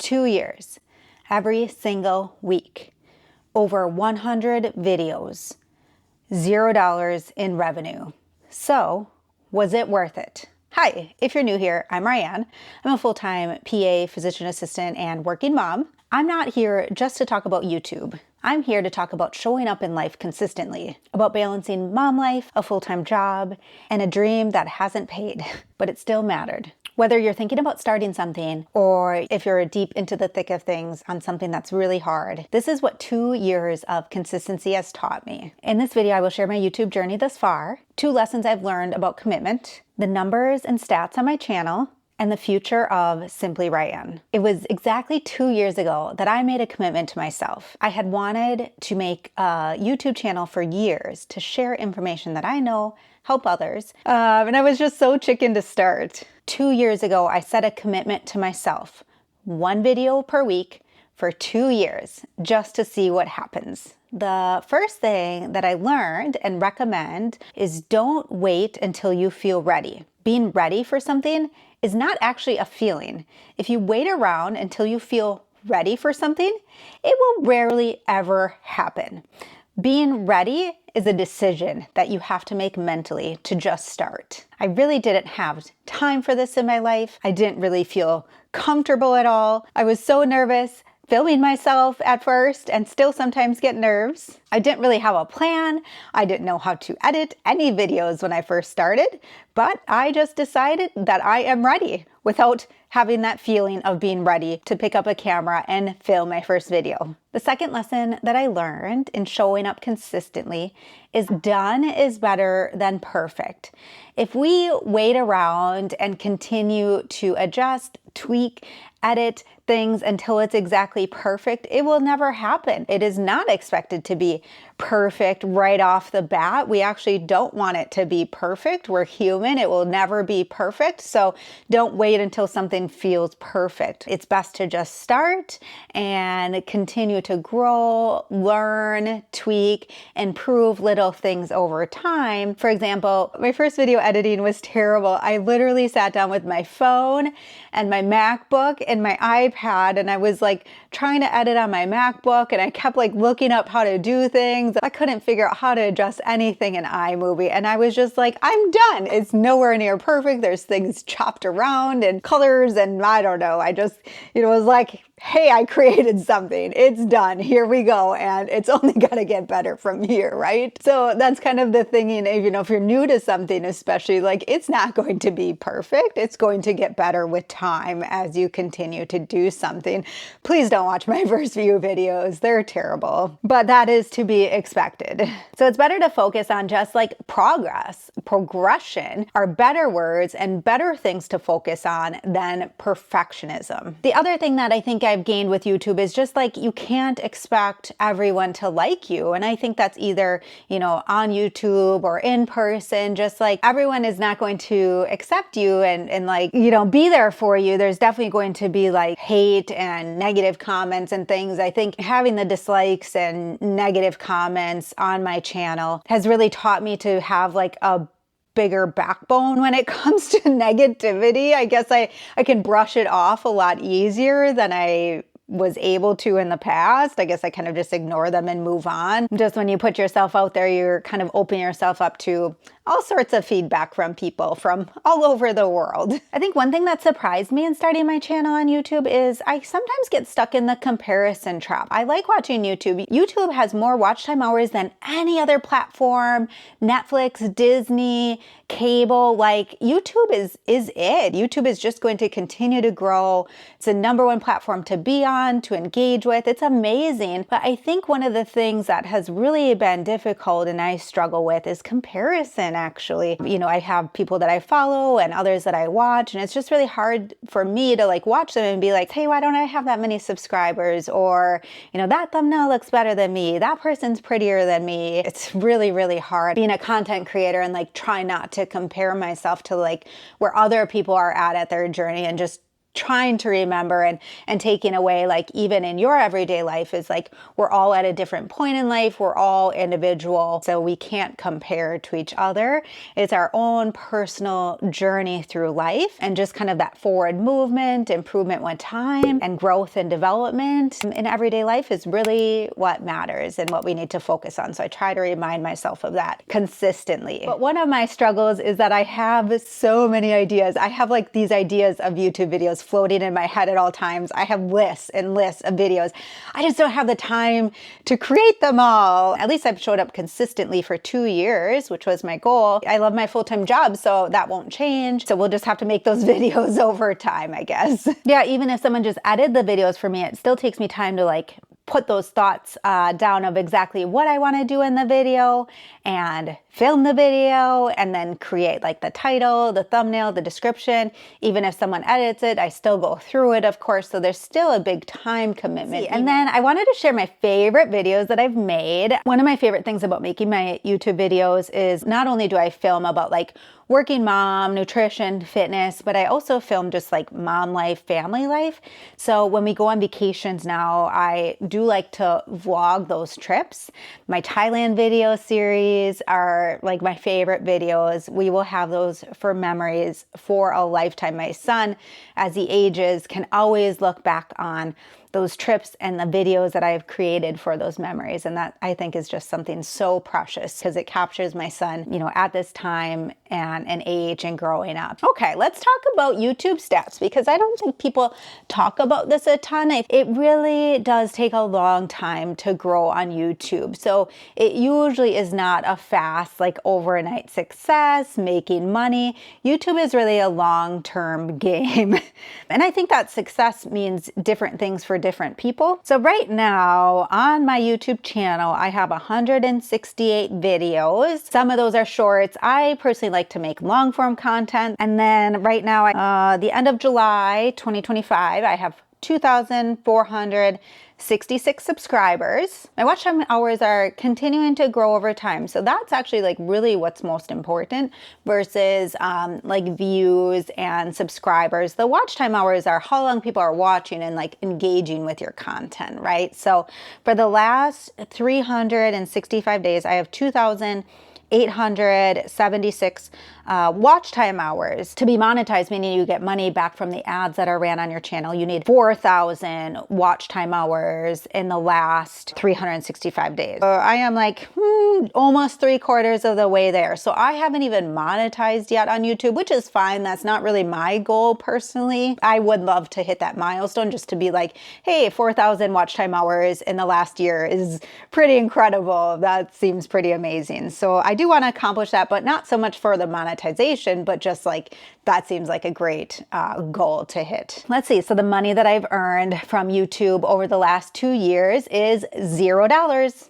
2 years, every single week, over 100 videos, $0 in revenue. So, was it worth it? Hi, if you're new here, I'm Ryanne. I'm a full-time PA, physician assistant, and working mom. I'm not here just to talk about YouTube. I'm here to talk about showing up in life consistently, about balancing mom life, a full-time job, and a dream that hasn't paid, but it still mattered. Whether you're thinking about starting something or if you're deep into the thick of things on something that's really hard, this is what 2 years of consistency has taught me. In this video, I will share my YouTube journey thus far, 2 lessons I've learned about commitment, the numbers and stats on my channel, and the future of Simply Ryanne. It was exactly 2 years ago that I made a commitment to myself. I had wanted to make a YouTube channel for years to share information that I know, help others, and I was just so chicken to start. 2 years ago, I set a commitment to myself, 1 video per week for 2 years, just to see what happens. The first thing that I learned and recommend is don't wait until you feel ready. Being ready for something is not actually a feeling. If you wait around until you feel ready for something, it will rarely ever happen. Being ready is a decision that you have to make mentally to just start. I really didn't have time for this in my life. I didn't really feel comfortable at all. I was so nervous filming myself at first and still sometimes get nerves. I didn't really have a plan. I didn't know how to edit any videos when I first started, but I just decided that I am ready without having that feeling of being ready to pick up a camera and film my first video. The second lesson that I learned in showing up consistently is done is better than perfect. If we wait around and continue to adjust, tweak, edit things until it's exactly perfect, it will never happen. It is not expected to be perfect right off the bat. We actually don't want it to be perfect. We're human. It will never be perfect. So don't wait until something feels perfect. It's best to just start and continue to grow, learn, tweak, improve little things over time. For example, my first video editing was terrible. I literally sat down with my phone and my MacBook and my iPad, and I was like trying to edit on my MacBook, and I kept like looking up how to do things. I couldn't figure out how to adjust anything in iMovie, and I was just like, I'm done. It's nowhere near perfect. There's things chopped around and colors, and I don't know. I just, was like, hey, I created something. It's done. Here we go. And it's only gonna get better from here, right? So that's kind of the thinking, if you're new to something, especially, like, it's not going to be perfect. It's going to get better with time as you continue to do something. Please don't watch my first few videos. They're terrible, but that is to be expected. So it's better to focus on just like progress. Progression are better words and better things to focus on than perfectionism. The other thing that I think I've gained with YouTube is just like, you can't expect everyone to like you. And I think that's either, on YouTube or in person, just like everyone is not going to accept you and like, be there for you. There's definitely going to be like hate and negative comments and things. I think having the dislikes and negative comments on my channel has really taught me to have like a bigger backbone when it comes to negativity. I guess I can brush it off a lot easier than I was able to in the past. I guess I kind of just ignore them and move on. Just when you put yourself out there, you're kind of opening yourself up to all sorts of feedback from people from all over the world. I think one thing that surprised me in starting my channel on YouTube is I sometimes get stuck in the comparison trap. I like watching YouTube. YouTube has more watch time hours than any other platform, Netflix, Disney, cable. Like, YouTube is it. YouTube is just going to continue to grow. It's the #1 platform to be on, to engage with. It's amazing. But I think one of the things that has really been difficult and I struggle with is comparison, actually. I have people that I follow and others that I watch, and it's just really hard for me to like watch them and be like, hey, why don't I have that many subscribers? Or, that thumbnail looks better than me. That person's prettier than me. It's really, really hard being a content creator and like try not to compare myself to like where other people are at their journey and just trying to remember and taking away, like, even in your everyday life, is like, we're all at a different point in life. We're all individual, so we can't compare to each other. It's our own personal journey through life, and just kind of that forward movement, improvement with time, and growth and development in everyday life is really what matters and what we need to focus on. So I try to remind myself of that consistently. But one of my struggles is that I have so many ideas. I have like these ideas of YouTube videos floating in my head at all times. I have lists and lists of videos. I just don't have the time to create them all. At least I've showed up consistently for 2 years, which was my goal. I love my full-time job, so that won't change. So we'll just have to make those videos over time, I guess. Yeah, even if someone just edited the videos for me, it still takes me time to like put those thoughts down of exactly what I want to do in the video, and film the video, and then create like the title, the thumbnail, the description. Even if someone edits it, I still go through it, of course. So there's still a big time commitment. And then I wanted to share my favorite videos that I've made. One of my favorite things about making my YouTube videos is not only do I film about like working mom, nutrition, fitness, but I also film just like mom life, family life. So when we go on vacations now, I do like to vlog those trips. My Thailand video series are like my favorite videos. We will have those for memories for a lifetime. My son, as he ages, can always look back on those trips and the videos that I've created for those memories. And that, I think, is just something so precious, because it captures my son, you know, at this time and age and growing up. Okay, let's talk about YouTube stats, because I don't think people talk about this a ton. It really does take a long time to grow on YouTube. So it usually is not a fast, like overnight success, making money. YouTube is really a long-term game. And I think that success means different things for different people. So right now on my YouTube channel, I have 168 videos. Some of those are shorts. I personally like to make long form content. And then right now, the end of July 2025, I have 2,466 subscribers. My watch time hours are continuing to grow over time. So that's actually like really what's most important versus like views and subscribers. The watch time hours are how long people are watching and like engaging with your content, right? So for the last 365 days, I have 2,876 watch time hours. To be monetized, meaning you get money back from the ads that are ran on your channel, you need 4,000 watch time hours in the last 365 days. I am like almost 3/4 of the way there. So I haven't even monetized yet on YouTube, which is fine. That's not really my goal personally. I would love to hit that milestone, just to be like, hey, 4,000 watch time hours in the last year is pretty incredible. That seems pretty amazing. So I do want to accomplish that, but not so much for the monetization, but just like that seems like a great goal to hit. Let's see. So the money that I've earned from YouTube over the last 2 years is $0.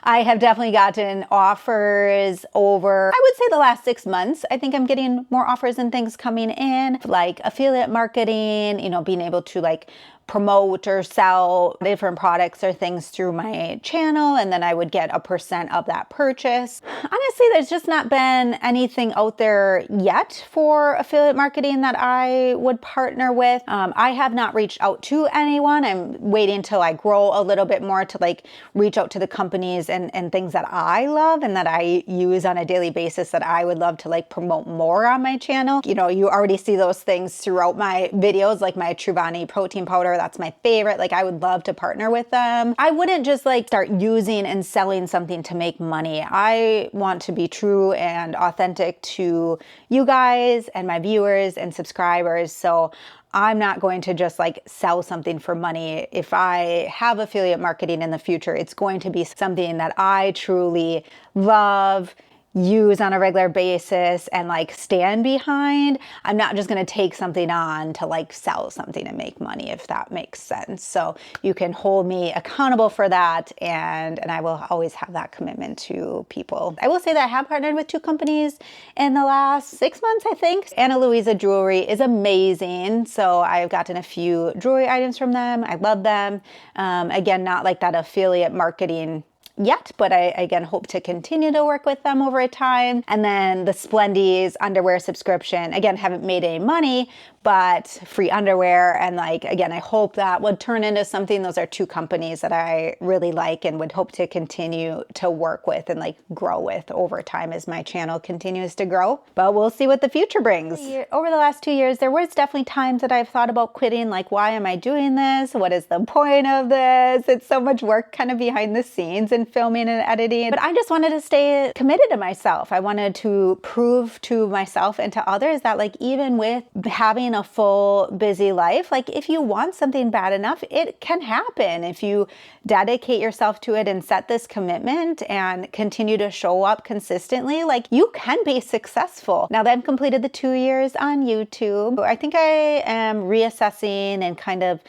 I have definitely gotten offers over, I would say, the last 6 months. I think I'm getting more offers and things coming in, like affiliate marketing, you know, being able to like promote or sell different products or things through my channel, and then I would get a % of that purchase. Honestly, there's just not been anything out there yet for affiliate marketing that I would partner with. I have not reached out to anyone. I'm waiting till I grow a little bit more to like reach out to the companies and things that I love and that I use on a daily basis that I would love to like promote more on my channel. You know, you already see those things throughout my videos, like my Truvani protein powder. That's my favorite. Like, I would love to partner with them. I wouldn't just like start using and selling something to make money. I want to be true and authentic to you guys and my viewers and subscribers. So I'm not going to just like sell something for money. If I have affiliate marketing in the future, it's going to be something that I truly love, use on a regular basis, and like stand behind. I'm not just going to take something on to like sell something and make money, if that makes sense. So you can hold me accountable for that, and I will always have that commitment to people. I will say that I have partnered with 2 companies in the last 6 months, I think. Ana Luisa Jewelry is amazing. So I've gotten a few jewelry items from them. I love them. Again, not like that affiliate marketing yet, but I again hope to continue to work with them over time. And then the Splendies underwear subscription, again, haven't made any money, but free underwear. And like, again, I hope that would turn into something. Those are two companies that I really like and would hope to continue to work with and like grow with over time as my channel continues to grow. But we'll see what the future brings. Over the last 2 years, there was definitely times that I've thought about quitting, like, why am I doing this? What is the point of this? It's so much work kind of behind the scenes and filming and editing. But I just wanted to stay committed to myself. I wanted to prove to myself and to others that like even with having a full busy life, like if you want something bad enough, it can happen. If you dedicate yourself to it and set this commitment and continue to show up consistently, like you can be successful. Now that I've completed the 2 years on YouTube, I think I am reassessing and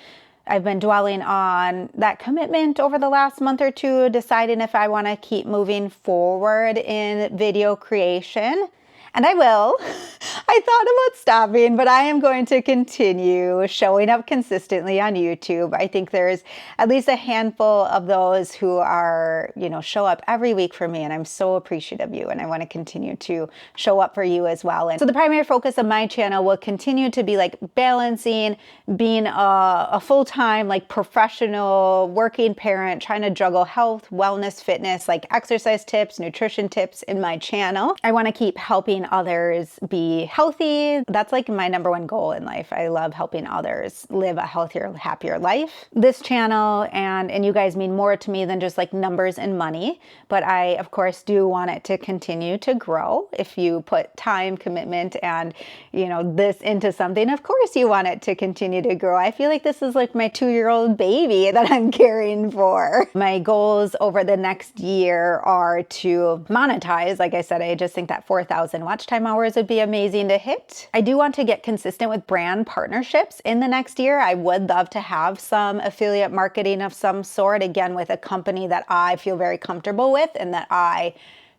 I've been dwelling on that commitment over the last month or two, deciding if I want to keep moving forward in video creation. And I will. I thought about stopping, but I am going to continue showing up consistently on YouTube. I think there's at least a handful of those who are, show up every week for me, and I'm so appreciative of you, and I want to continue to show up for you as well. And so the primary focus of my channel will continue to be like balancing being a full-time, like professional working parent, trying to juggle health, wellness, fitness, like exercise tips, nutrition tips in my channel. I want to keep helping others be healthy. That's like my number one goal in life. I love helping others live a healthier, happier life. This channel and you guys mean more to me than just like numbers and money, but I of course do want it to continue to grow. If you put time, commitment, and this into something, of course you want it to continue to grow. I feel like this is like my 2-year-old baby that I'm caring for. My goals over the next year are to monetize. Like I said, I just think that 4,000 watch time hours would be amazing to hit. I do want to get consistent with brand partnerships in the next year. I would love to have some affiliate marketing of some sort, again, with a company that I feel very comfortable with and that I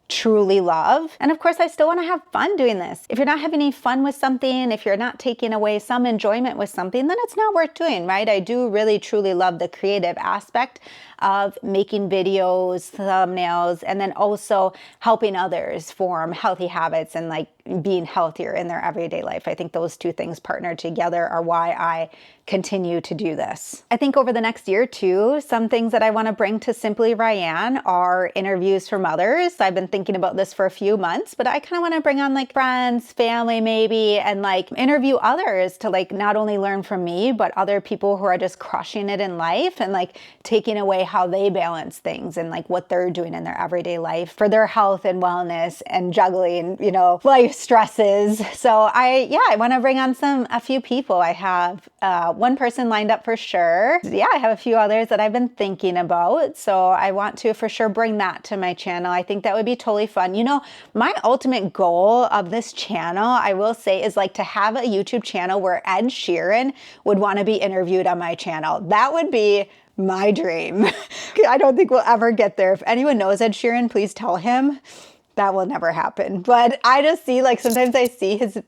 truly love. And of course, I still want to have fun doing this. If you're not having any fun with something, if you're not taking away some enjoyment with something, then it's not worth doing, right? I do really, truly love the creative aspect of making videos, thumbnails, and then also helping others form healthy habits and like being healthier in their everyday life. I think those two things partnered together are why I continue to do this. I think over the next year too, some things that I want to bring to Simply Ryanne are interviews from others. I've been thinking about this for a few months, but I kind of want to bring on like friends, family maybe, and like interview others to like not only learn from me, but other people who are just crushing it in life and like taking away how they balance things and like what they're doing in their everyday life for their health and wellness and juggling, life stresses. So I want to bring on a few people. I have one person lined up for sure. Yeah, I have a few others that I've been thinking about. So I want to for sure bring that to my channel. I think that would be totally fun. My ultimate goal of this channel, I will say, is like to have a YouTube channel where Ed Sheeran would want to be interviewed on my channel. That would be my dream. I don't think we'll ever get there. If anyone knows Ed Sheeran, please tell him. That will never happen. But I just see sometimes I see his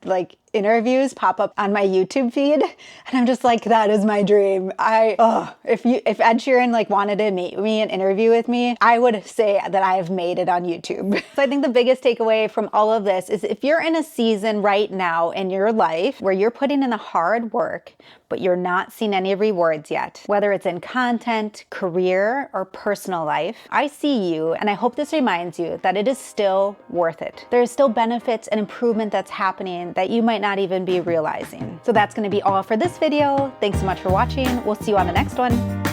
interviews pop up on my YouTube feed, and I'm just like, that is my dream. If Ed Sheeran wanted to meet me and interview with me, I would say that I have made it on YouTube. So I think the biggest takeaway from all of this is if you're in a season right now in your life where you're putting in the hard work, but you're not seeing any rewards yet, whether it's in content, career, or personal life, I see you, and I hope this reminds you that it is still worth it. There's still benefits and improvement that's happening that you might not even be realizing. So that's going to be all for this video. Thanks so much for watching. We'll see you on the next one.